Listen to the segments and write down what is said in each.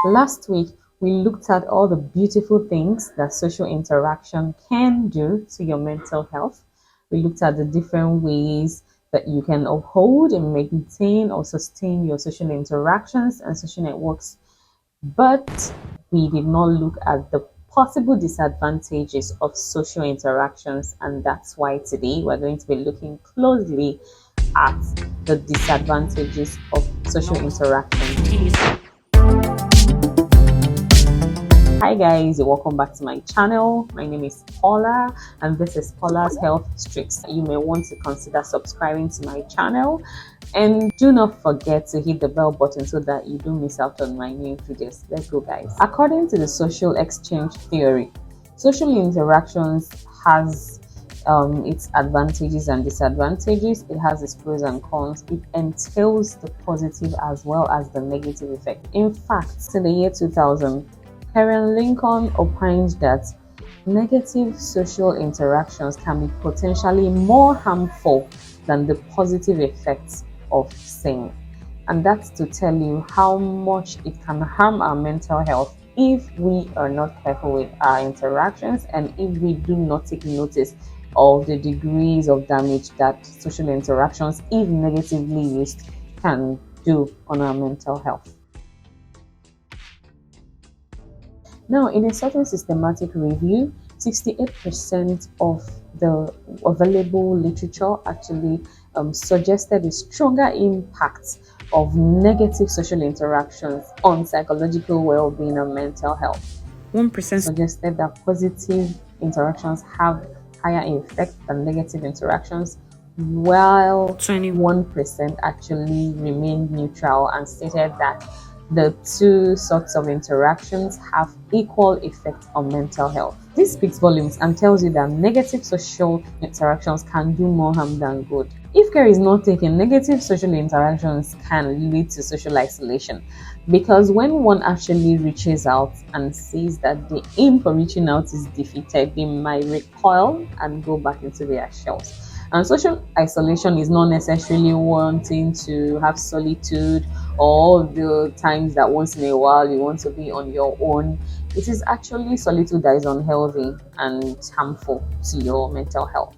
Last week, we looked at all the beautiful things that social interaction can do to your mental health. We looked at the different ways that you can uphold and maintain or sustain your social interactions and social networks, but we did not look at the possible disadvantages of social interactions, and that's why today we're going to be looking closely at the disadvantages of social interaction. Hi guys, welcome back to my channel. My name is Paula and this is Paula's Health Tricks. You may want to consider subscribing to my channel and do not forget to hit the bell button so that you don't miss out on my new videos. Let's go guys. According to the social exchange theory, social interactions has its advantages and disadvantages. It has its pros and cons. It entails the positive as well as the negative effect. In fact, in the year 2000, Karen Lincoln opined that negative social interactions can be potentially more harmful than the positive effects of sin. And that's to tell you how much it can harm our mental health if we are not careful with our interactions and if we do not take notice of the degrees of damage that social interactions, if negatively used, can do on our mental health. Now, in a certain systematic review, 68% of the available literature actually suggested a stronger impact of negative social interactions on psychological well-being and mental health. 1% suggested that positive interactions have higher effect than negative interactions, while 21% actually remained neutral and stated that the two sorts of interactions have equal effect on mental health. This speaks volumes and tells you that negative social interactions can do more harm than good. If care is not taken, negative social interactions can lead to social isolation, because when one actually reaches out and sees that the aim for reaching out is defeated, they might recoil and go back into their shells. And social isolation is not necessarily wanting to have solitude or the times that once in a while you want to be on your own. It is actually solitude that is unhealthy and harmful to your mental health.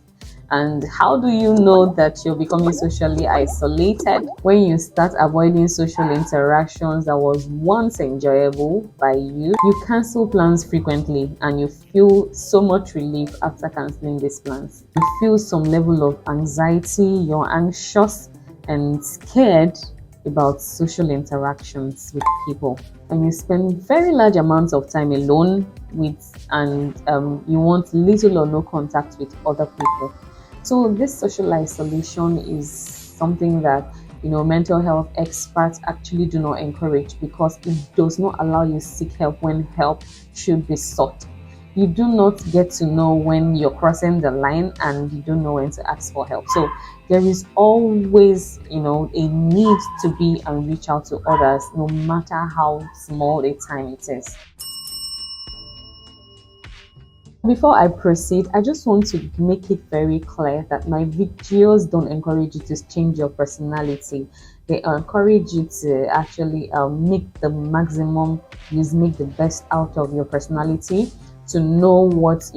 And how do you know that you're becoming socially isolated? When you start avoiding social interactions that was once enjoyable by you, you cancel plans frequently and you feel so much relief after canceling these plans. You feel some level of anxiety, you're anxious and scared about social interactions with people, and you spend very large amounts of time alone and you want little or no contact with other people. So this social isolation is something that mental health experts actually do not encourage, because it does not allow you to seek help when help should be sought. You do not get to know when you're crossing the line and you don't know when to ask for help. So there is always a need to be and reach out to others, no matter how small a time it is. Before I proceed, I just want to make it very clear that my videos don't encourage you to change your personality. They encourage you to actually make the maximum use, make the best out of your personality, to know what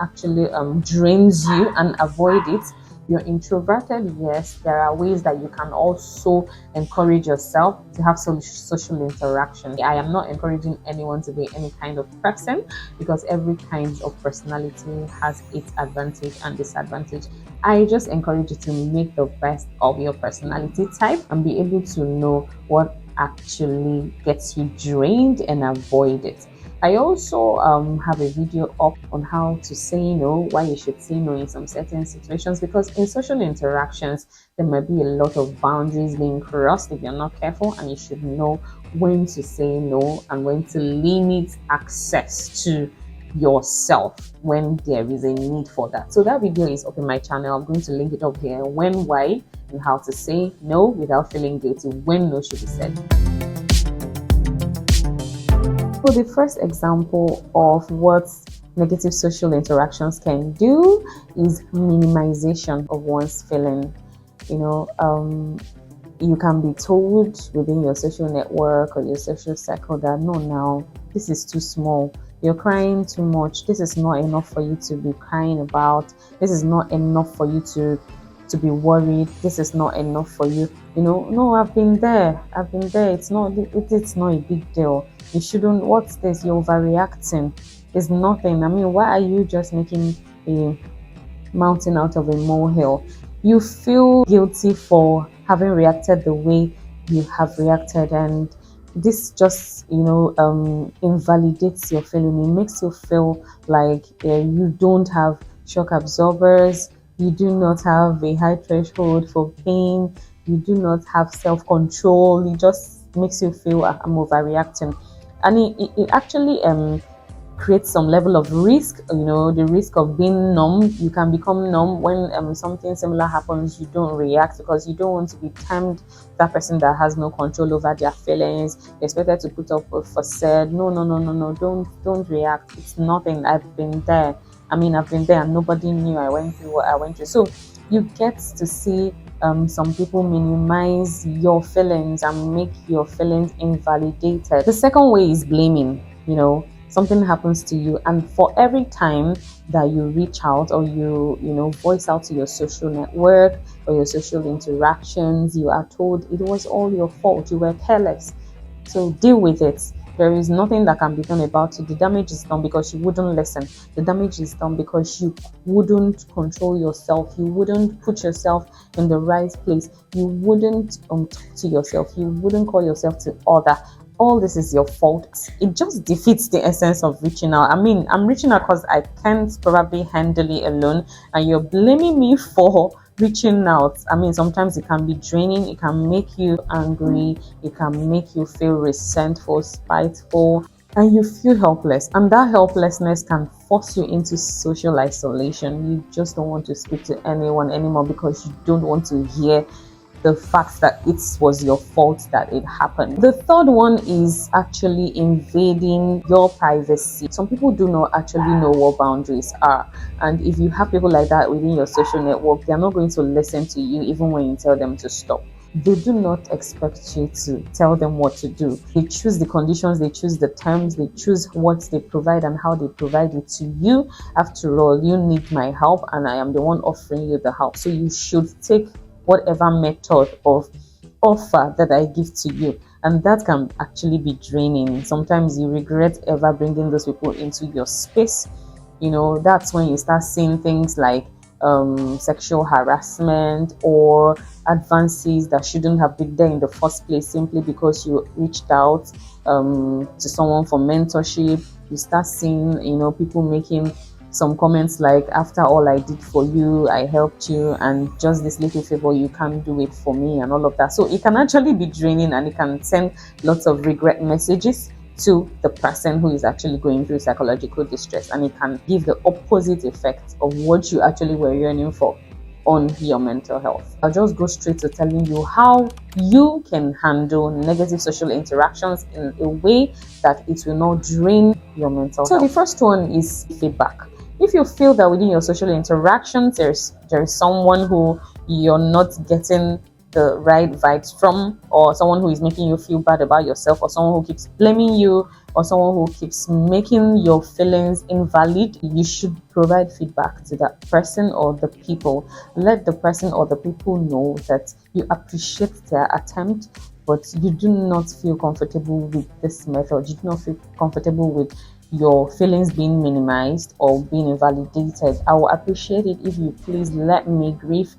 actually drains you and avoid it. You're introverted, yes, there are ways that you can also encourage yourself to have social interaction. I am not encouraging anyone to be any kind of person, because every kind of personality has its advantage and disadvantage. I just encourage you to make the best of your personality type and be able to know what actually gets you drained and avoid it. I also have a video up on how to say no, why you should say no in some certain situations, because in social interactions, there might be a lot of boundaries being crossed if you're not careful, and you should know when to say no and when to limit access to yourself when there is a need for that. So that video is up in my channel. I'm going to link it up here. When, why, and how to say no without feeling guilty when no should be said. So the first example of what negative social interactions can do is minimization of one's feeling. You can be told within your social network or your social circle that no, now this is too small. You're crying too much. This is not enough for you to be crying about. This is not enough for you to be worried. This is not enough for you. No, I've been there. I've been there. It's not a big deal. You shouldn't. What's this? You're overreacting. It's nothing. I mean, why are you just making a mountain out of a molehill? You feel guilty for having reacted the way you have reacted, and this just invalidates your feeling. It makes you feel like you don't have shock absorbers, you do not have a high threshold for pain, you do not have self-control. It just makes you feel I'm overreacting, and it actually create some level of risk, the risk of being numb. You can become numb when something similar happens. You don't react because you don't want to be termed that person that has no control over their feelings. You're expected to put up a facade. No, don't react. It's nothing. I've been there. I've been there and nobody knew I went through what I went through. So you get to see some people minimize your feelings and make your feelings invalidated. The second way is blaming. Something happens to you, and for every time that you reach out or you voice out to your social network or your social interactions, you are told it was all your fault, you were careless, so deal with it. There is nothing that can be done about it. The damage is done because you wouldn't listen. The damage is done because you wouldn't control yourself. You wouldn't put yourself in the right place. You wouldn't talk to yourself. You wouldn't call yourself to order. All this is your fault. It just defeats the essence of reaching out. I'm reaching out because I can't probably handle it alone, and you're blaming me for reaching out. Sometimes it can be draining, it can make you angry, it can make you feel resentful, spiteful, and you feel helpless. And that helplessness can force you into social isolation. You just don't want to speak to anyone anymore because you don't want to hear the fact that it was your fault that it happened. The third one is actually invading your privacy. Some people do not actually know what boundaries are, and if you have people like that within your social network, they're not going to listen to you even when you tell them to stop. They do not expect you to tell them what to do. They choose the conditions, they choose the terms, they choose what they provide and how they provide it to you. After all, you need my help and I am the one offering you the help, so you should take whatever method of offer that I give to you. And that can actually be draining. Sometimes you regret ever bringing those people into your space. That's when you start seeing things like sexual harassment or advances that shouldn't have been there in the first place simply because you reached out to someone for mentorship. You start seeing people making some comments like, after all I did for you, I helped you, and just this little favor, you can't do it for me, and all of that. So it can actually be draining, and it can send lots of regret messages to the person who is actually going through psychological distress, and it can give the opposite effect of what you actually were yearning for on your mental health. I'll just go straight to telling you how you can handle negative social interactions in a way that it will not drain your mental health. So the first one is feedback. If you feel that within your social interactions there is someone who you're not getting the right vibes from, or someone who is making you feel bad about yourself, or someone who keeps blaming you, or someone who keeps making your feelings invalid, you should provide feedback to that person or the people. Let the person or the people know that you appreciate their attempt, but you do not feel comfortable with this method. You do not feel comfortable with your feelings being minimized or being invalidated. I will appreciate it if you please let me grieve.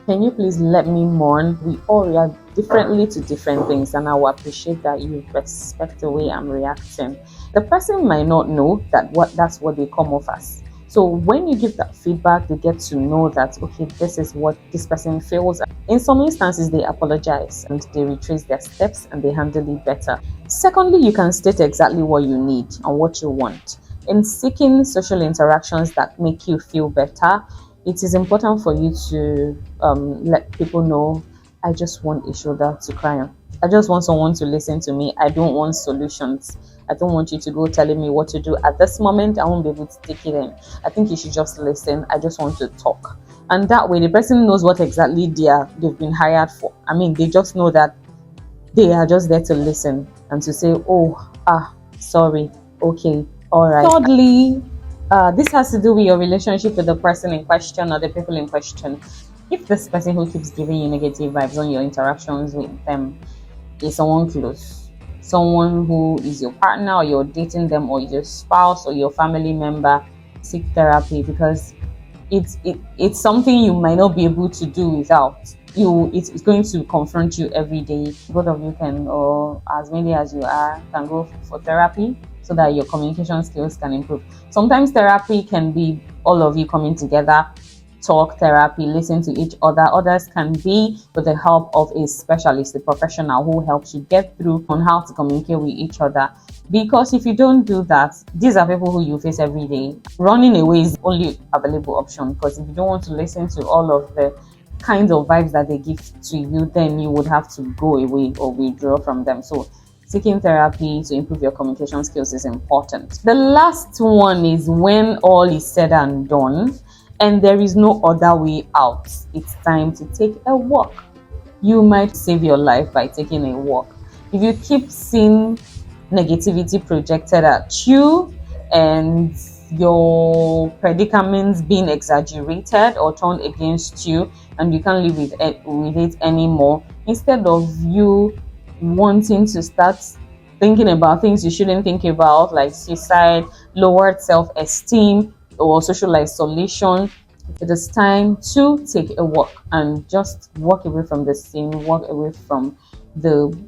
Can you please let me mourn? We all react differently to different things, and I will appreciate that you respect the way I'm reacting. The person might not know that's what they come off as. So when you give that feedback, they get to know that, okay, this is what this person feels. In some instances, they apologize and they retrace their steps and they handle it better. Secondly, you can state exactly what you need and what you want. In seeking social interactions that make you feel better, it is important for you to let people know, I just want a shoulder to cry on. I just want someone to listen to me. I don't want solutions. I don't want you to go telling me what to do at this moment. I won't be able to take it in. I think you should just listen. I just want to talk. And that way the person knows what exactly they've been hired for. I mean, they just know that they are just there to listen and to say, oh, sorry, okay, all right. Thirdly, this has to do with your relationship with the person in question or the people in question. If this person who keeps giving you negative vibes on your interactions with them is someone close, someone who is your partner, or you're dating them, or your spouse or your family member, seek therapy, because it's something you might not be able to do without you. It's going to confront you every day. Both of you can, or as many as you are, can go for therapy so that your communication skills can improve. Sometimes therapy can be all of you coming together, talk therapy, listen to each other. Others can be with the help of a specialist, a professional who helps you get through on how to communicate with each other. Because if you don't do that, these are people who you face every day. Running away is the only available option, because if you don't want to listen to all of the kinds of vibes that they give to you, then you would have to go away or withdraw from them. So seeking therapy to improve your communication skills is important. The last one is when all is said and done and there is no other way out, it's time to take a walk. You might save your life by taking a walk. If you keep seeing negativity projected at you and your predicaments being exaggerated or turned against you, and you can't live with it anymore, instead of you wanting to start thinking about things you shouldn't think about, like suicide, lowered self-esteem, or social isolation, it is time to take a walk and just walk away from the scene, walk away from the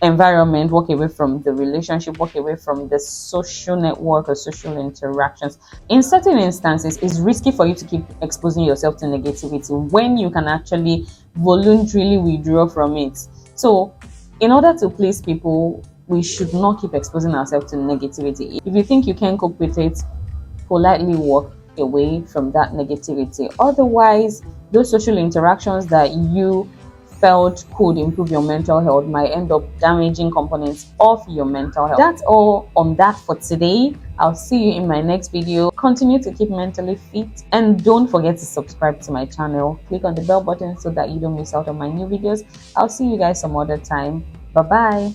environment, walk away from the relationship, walk away from the social network or social interactions. In certain instances, it's risky for you to keep exposing yourself to negativity when you can actually voluntarily withdraw from it. So, in order to please people, we should not keep exposing ourselves to negativity. If you think you can cope with it, politely walk away from that negativity. Otherwise, those social interactions that you felt could improve your mental health might end up damaging components of your mental health. That's all on that for today. I'll see you in my next video. Continue to keep mentally fit, and don't forget to subscribe to my channel. Click on the bell button so that you don't miss out on my new videos. I'll see you guys some other time. Bye bye.